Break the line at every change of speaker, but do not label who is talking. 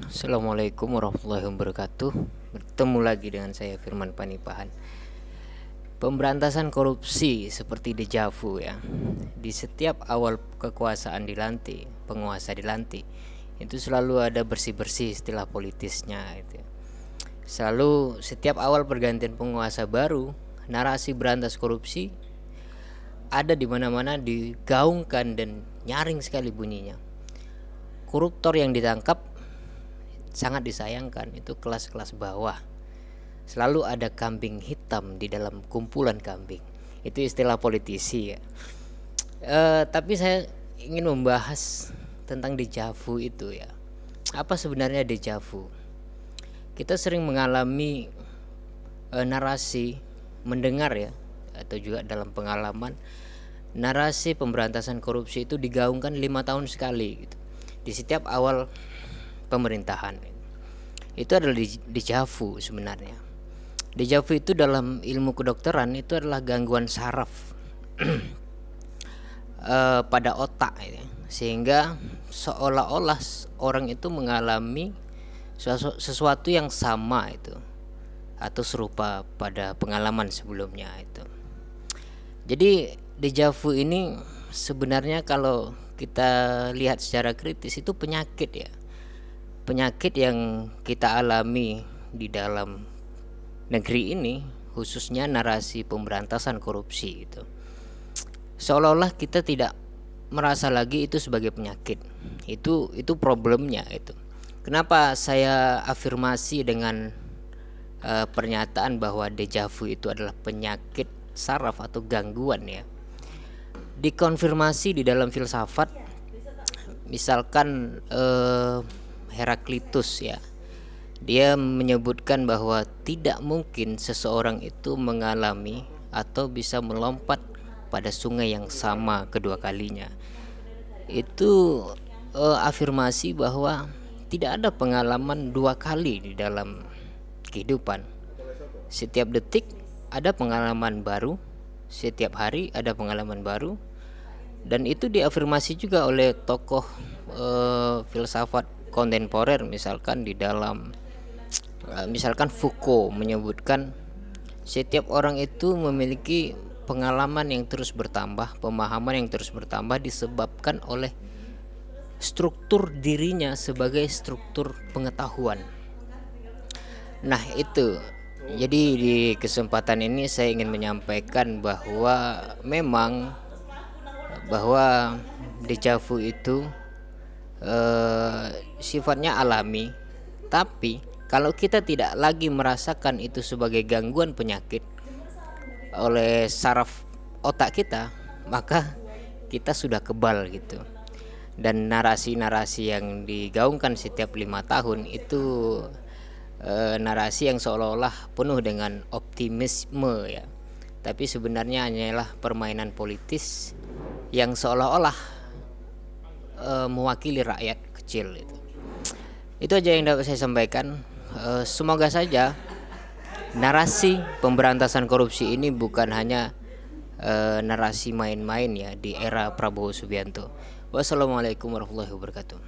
Assalamualaikum warahmatullahi wabarakatuh. Bertemu lagi dengan saya Firman Panipahan. Pemberantasan korupsi seperti dejavu ya. Di setiap awal kekuasaan dilantik, penguasa dilantik, itu selalu ada bersih-bersih istilah politisnya itu. Selalu setiap awal pergantian penguasa baru, narasi berantas korupsi ada di mana-mana digaungkan dan nyaring sekali bunyinya. Koruptor yang ditangkap sangat disayangkan, itu kelas-kelas bawah. Selalu ada kambing hitam di dalam kumpulan kambing. Itu istilah politisi ya. Tapi saya ingin membahas tentang dejavu itu ya. Apa sebenarnya dejavu? Kita sering mengalami narasi, mendengar ya, atau juga dalam pengalaman narasi pemberantasan korupsi itu digaungkan 5 tahun sekali gitu. Di setiap awal pemerintahan. Itu adalah dejavu sebenarnya. Dejavu itu dalam ilmu kedokteran itu adalah gangguan saraf pada otak ya. Sehingga seolah-olah orang itu mengalami sesuatu yang sama itu atau serupa pada pengalaman sebelumnya itu. Jadi dejavu ini sebenarnya kalau kita lihat secara kritis itu penyakit ya. Penyakit yang kita alami di dalam negeri ini, khususnya narasi pemberantasan korupsi itu. Seolah-olah kita tidak merasa lagi itu sebagai penyakit. Itu problemnya itu. Kenapa saya afirmasi dengan pernyataan bahwa dejavu itu adalah penyakit saraf atau gangguan ya. Dikonfirmasi di dalam filsafat, misalkan Heraklitus ya, dia menyebutkan bahwa tidak mungkin seseorang itu mengalami atau bisa melompat pada sungai yang sama kedua kalinya. Itu afirmasi bahwa tidak ada pengalaman dua kali di dalam kehidupan. Setiap detik ada pengalaman baru, setiap hari ada pengalaman baru. Dan itu diafirmasi juga oleh tokoh filsafat kontemporer, misalkan di dalam misalkan Foucault menyebutkan setiap orang itu memiliki pengalaman yang terus bertambah, pemahaman yang terus bertambah disebabkan oleh struktur dirinya sebagai struktur pengetahuan. Nah itu, jadi di kesempatan ini saya ingin menyampaikan bahwa memang bahwa dejavu itu sifatnya alami, tapi kalau kita tidak lagi merasakan itu sebagai gangguan penyakit oleh saraf otak kita, maka kita sudah kebal gitu. Dan narasi-narasi yang digaungkan setiap 5 tahun itu narasi yang seolah-olah penuh dengan optimisme ya, tapi sebenarnya hanyalah permainan politis yang seolah-olah mewakili rakyat kecil itu. Itu aja yang dapat saya sampaikan. Semoga saja narasi pemberantasan korupsi ini bukan hanya narasi main-main ya di era Prabowo Subianto. Wassalamualaikum warahmatullahi wabarakatuh.